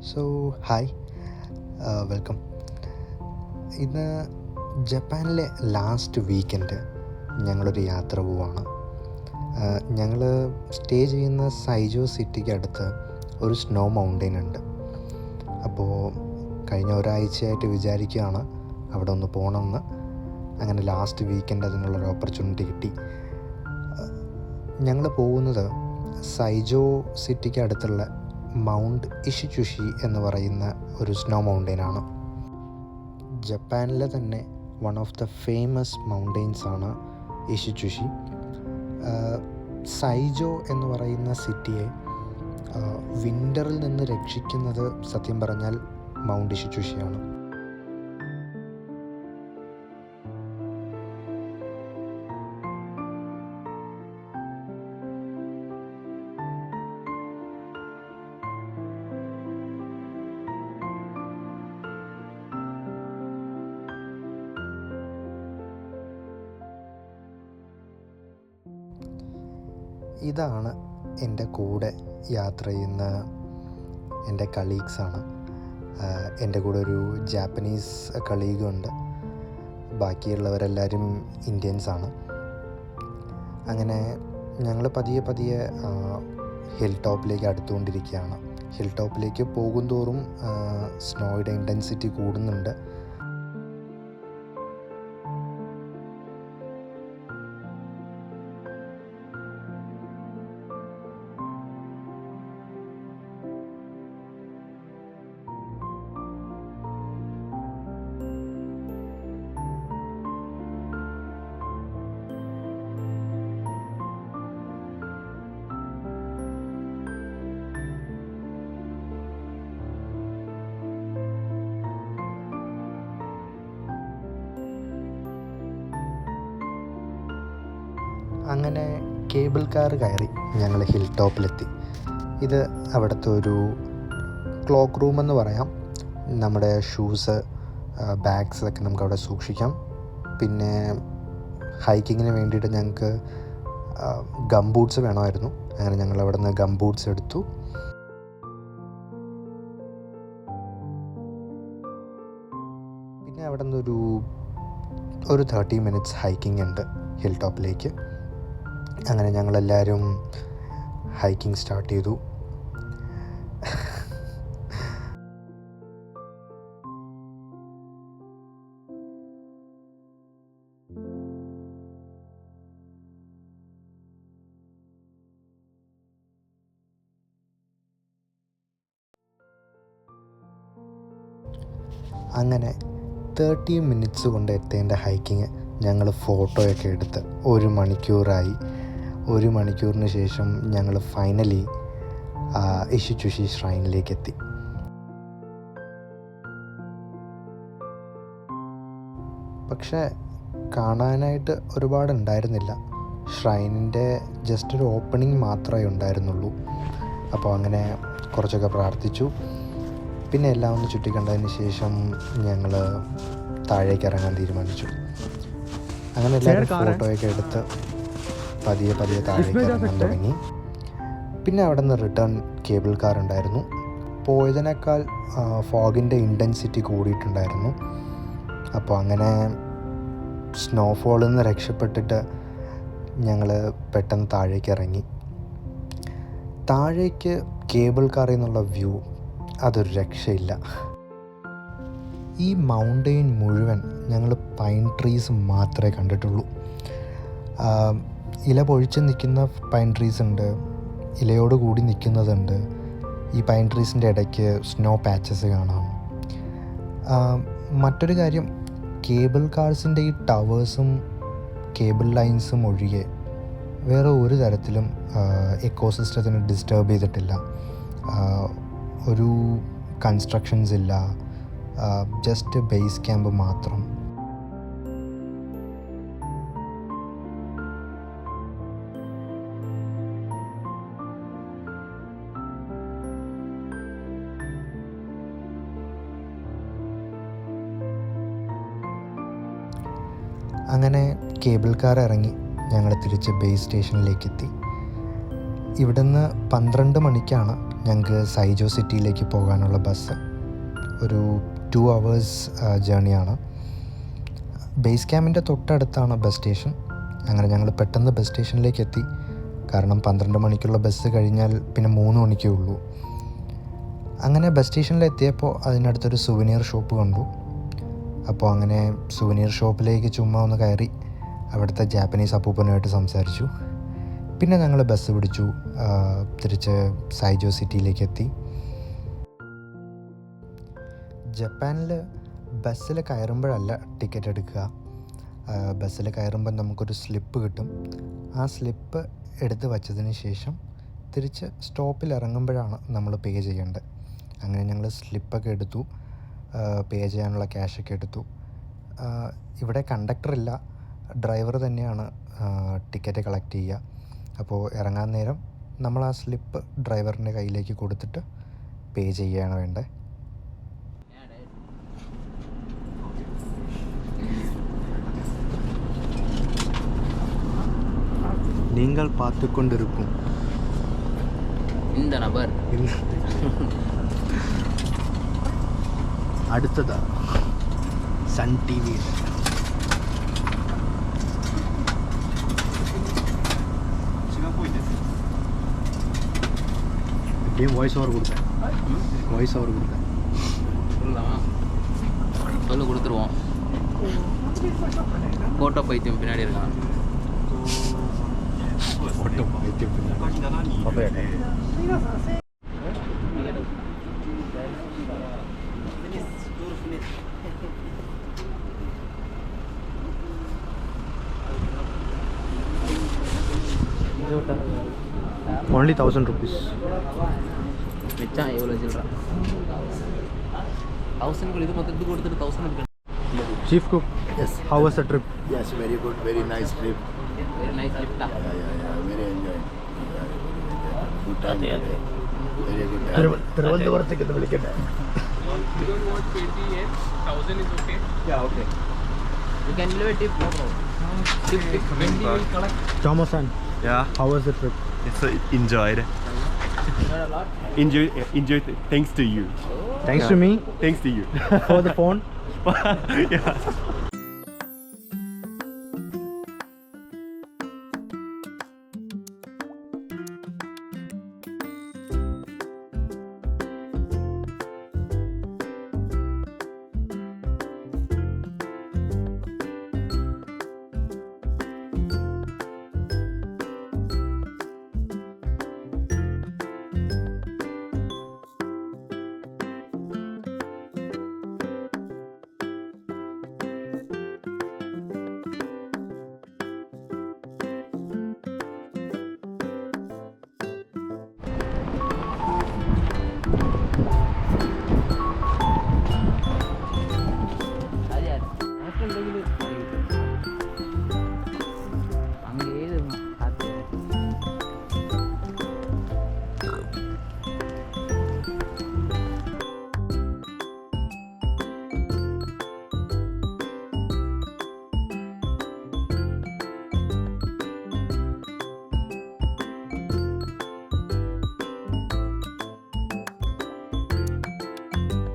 So hi, welcome. ഇന്ന് ജപ്പാനിലെ last weekend ഞങ്ങളൊരു യാത്ര പോവാണ്. ഞങ്ങൾ സ്റ്റേ ചെയ്യുന്ന സൈജോ സിറ്റിക്ക് അടുത്ത് ഒരു സ്നോ മൗണ്ടെയിൻ ഉണ്ട്. അപ്പോൾ കഴിഞ്ഞ ഒരാഴ്ചയായിട്ട് വിചാരിക്കുകയാണ് അവിടെ ഒന്ന് പോകണമെന്ന്. അങ്ങനെ ലാസ്റ്റ് വീക്കെൻഡ് അതിനുള്ളൊരു ഓപ്പർച്യൂണിറ്റി കിട്ടി. ഞങ്ങൾ പോകുന്നത് സൈജോ സിറ്റിക്ക് അടുത്തുള്ള മൗണ്ട് ഇഷിചുഷി എന്ന് പറയുന്ന ഒരു സ്നോ മൗണ്ടെയിനാണ്. ജപ്പാനിലെ തന്നെ വൺ ഓഫ് ദ ഫേമസ് മൗണ്ടെയിൻസാണ് ഇഷിചുഷി. സൈജോ എന്ന് പറയുന്ന സിറ്റിയെ വിൻ്ററിൽ നിന്ന് രക്ഷിക്കുന്നത് സത്യം പറഞ്ഞാൽ മൗണ്ട് ഇഷിചുഷിയാണ്. ഇതാണ് എൻ്റെ കൂടെ യാത്ര ചെയ്യുന്ന എൻ്റെ കളീഗ്സാണ്. എൻ്റെ കൂടെ ഒരു ജാപ്പനീസ് കളീഗുണ്ട്. ബാക്കിയുള്ളവരെല്ലാവരും ഇന്ത്യൻസാണ്. അങ്ങനെ ഞങ്ങൾ പതിയെ ഹിൽ ടോപ്പിലേക്ക് അടുത്തുകൊണ്ടിരിക്കുകയാണ്. ഹിൽ ടോപ്പിലേക്ക് പോകും തോറും സ്നോയുടെ ഇൻറ്റൻസിറ്റി കൂടുന്നുണ്ട്. അങ്ങനെ കേബിൾ കാർ കയറി ഞങ്ങൾ ഹിൽ ടോപ്പിലെത്തി. ഇത് അവിടുത്തെ ഒരു ക്ലോക്ക് റൂമെന്ന് പറയാം. നമ്മുടെ ഷൂസ്, ബാഗ്സ് ഒക്കെ നമുക്ക് അവിടെ സൂക്ഷിക്കാം. പിന്നെ ഹൈക്കിങ്ങിന് വേണ്ടിയിട്ട് ഞങ്ങൾക്ക് ഗം ബൂട്ട്സ് വേണമായിരുന്നു. അങ്ങനെ ഞങ്ങൾ അവിടെ നിന്ന് ഗം ബൂട്ട്സ് എടുത്തു. പിന്നെ അവിടെ നിന്നൊരു 30 മിനിറ്റ്സ് ഹൈക്കിംഗ് ഉണ്ട് ഹിൽ ടോപ്പിലേക്ക്. അങ്ങനെ ഞങ്ങളെല്ലാവരും ഹൈക്കിംഗ് സ്റ്റാർട്ട് ചെയ്തു. അങ്ങനെ 30 മിനിറ്റ്സ് കൊണ്ട് എത്തേണ്ട ഹൈക്കിങ് ഞങ്ങൾ ഫോട്ടോയൊക്കെ എടുത്ത് 1 മണിക്കൂറായി. 1 മണിക്കൂറിന് ശേഷം ഞങ്ങൾ ഫൈനലി ഇഷിചുഷി ഷ്രൈനിലേക്ക് എത്തി. പക്ഷേ കാണാനായിട്ട് ഒരുപാടുണ്ടായിരുന്നില്ല. ഷ്രൈനിൻ്റെ ജസ്റ്റ് ഒരു ഓപ്പണിംഗ് മാത്രമേ ഉണ്ടായിരുന്നുള്ളൂ. അപ്പോൾ അങ്ങനെ കുറച്ചൊക്കെ പ്രാർത്ഥിച്ചു. പിന്നെ എല്ലാം ഒന്ന് ചുറ്റിക്കണ്ടതിന് ശേഷം ഞങ്ങൾ താഴേക്ക് ഇറങ്ങാൻ തീരുമാനിച്ചു. അങ്ങനെ എല്ലാവരും ഫോട്ടോയൊക്കെ എടുത്ത് പതിയെ താഴേക്ക് ഇറങ്ങാൻ തുടങ്ങി. പിന്നെ അവിടെ നിന്ന് റിട്ടേൺ കേബിൾ കാർ ഉണ്ടായിരുന്നു. പോയതിനേക്കാൾ ഫോഗിൻ്റെ ഇൻറ്റൻസിറ്റി കൂടിയിട്ടുണ്ടായിരുന്നു. അപ്പോൾ അങ്ങനെ സ്നോഫോളിൽ നിന്ന് രക്ഷപ്പെട്ടിട്ട് ഞങ്ങൾ പെട്ടെന്ന് താഴേക്ക് ഇറങ്ങി. താഴേക്ക് കേബിൾ കാറിൽ നിന്നുള്ള വ്യൂ അതൊരു രക്ഷയില്ല. ഈ മൗണ്ടെയിൻ മുഴുവൻ ഞങ്ങൾ പൈൻ ട്രീസ് മാത്രമേ കണ്ടിട്ടുള്ളൂ. ഇല പൊഴിച്ച് നിൽക്കുന്ന പൈൻ ട്രീസ് ഉണ്ട്, ഇലയോട് കൂടി നിൽക്കുന്നതുണ്ട്. ഈ പൈൻ ട്രീസിൻ്റെ ഇടയ്ക്ക് സ്നോ പാച്ചസ് കാണാം. മറ്റൊരു കാര്യം, കേബിൾ കാർസിൻ്റെ ഈ ടവേഴ്സും കേബിൾ ലൈൻസും ഒഴികെ വേറെ ഒരു തരത്തിലും എക്കോസിസ്റ്റത്തിന് ഡിസ്റ്റർബ് ചെയ്തിട്ടില്ല. ഒരു കൺസ്ട്രക്ഷൻസ് ഇല്ല, ജസ്റ്റ് ബേസ് ക്യാമ്പ് മാത്രം. അങ്ങനെ കേബിൾ കാർ ഇറങ്ങി ഞങ്ങൾ തിരിച്ച് ബേസ് സ്റ്റേഷനിലേക്ക് എത്തി. ഇവിടുന്ന് 12 മണിക്കാണ് ഞങ്ങൾക്ക് സൈജോ സിറ്റിയിലേക്ക് പോകാനുള്ള ബസ്. ഒരു 2 hours ജേണിയാണ്. ബേസ് ക്യാമ്പിൻ്റെ തൊട്ടടുത്താണ് ബസ് സ്റ്റേഷൻ. അങ്ങനെ ഞങ്ങൾ പെട്ടെന്ന് ബസ് സ്റ്റേഷനിലേക്ക് എത്തി. കാരണം 12 മണിക്കുള്ള ബസ് കഴിഞ്ഞാൽ പിന്നെ 3 മണിക്കേ ഉള്ളൂ. അങ്ങനെ ബസ് സ്റ്റേഷനിലെത്തിയപ്പോൾ അതിനടുത്തൊരു സുവനീർ ഷോപ്പ് കണ്ടു. അപ്പോൾ അങ്ങനെ സുവനീർ ഷോപ്പിലേക്ക് ചുമ്മാ ഒന്ന് കയറി അവിടുത്തെ ജാപ്പനീസ് അപ്പൂപ്പനുമായിട്ട് സംസാരിച്ചു. പിന്നെ ഞങ്ങൾ ബസ് പിടിച്ചു തിരിച്ച് സൈജോ സിറ്റിയിലേക്ക് എത്തി. ജപ്പാനിൽ ബസ്സിൽ കയറുമ്പോഴല്ല ടിക്കറ്റ് എടുക്കുക. ബസ്സിൽ കയറുമ്പോൾ നമുക്കൊരു സ്ലിപ്പ് കിട്ടും. ആ സ്ലിപ്പ് എടുത്ത് വച്ചതിന് ശേഷം തിരിച്ച് സ്റ്റോപ്പിൽ ഇറങ്ങുമ്പോഴാണ് നമ്മൾ പേ ചെയ്യേണ്ടത്. അങ്ങനെ ഞങ്ങൾ സ്ലിപ്പൊക്കെ എടുത്തു, പേ ചെയ്യാനുള്ള ക്യാഷൊക്കെ എടുത്തു. ഇവിടെ കണ്ടക്ടറില്ല, ഡ്രൈവർ തന്നെയാണ് ടിക്കറ്റ് കളക്ട് ചെയ്യുക. അപ്പോൾ ഇറങ്ങാൻ നേരം നമ്മൾ ആ സ്ലിപ്പ് ഡ്രൈവറിൻ്റെ കയ്യിലേക്ക് കൊടുത്തിട്ട് പേ ചെയ്യുകയാണ് വേണ്ടത്. നിങ്ങൾ പാത്തുകൊണ്ടിരിക്കും இந்த நபர் അടുത്തതാ Sun TV. Voice over கொடுத்தேன். சொல்லு கொடுத்துருவோம். ஃபோட்டோ பைத்தியம் பின்னாடி இருக்கான். Photo only 1000 rupees. மிச்சம் எவ்வளோ சொல்கிறேன்? 1000 இது மொத்தத்துக்கு கொடுத்துட்டு 1000 எடுக்கணும். Chief cook, Yes. how was the trip? Yes, very good, very nice trip. Very nice லிஃப்டா. Very enjoy. Good time. Very good time. തിരുവനന്തപുരത്തേക്ക് ഒന്ന് വിളിക്കട്ടെ. You can leave a tip, no problem. Tip when we will collect. Thomasan, Yeah, how was the trip? it's enjoyed. Not a lot. Enjoyed. Thanks to you. Thanks to me Thanks to you. for the phone. Yeah.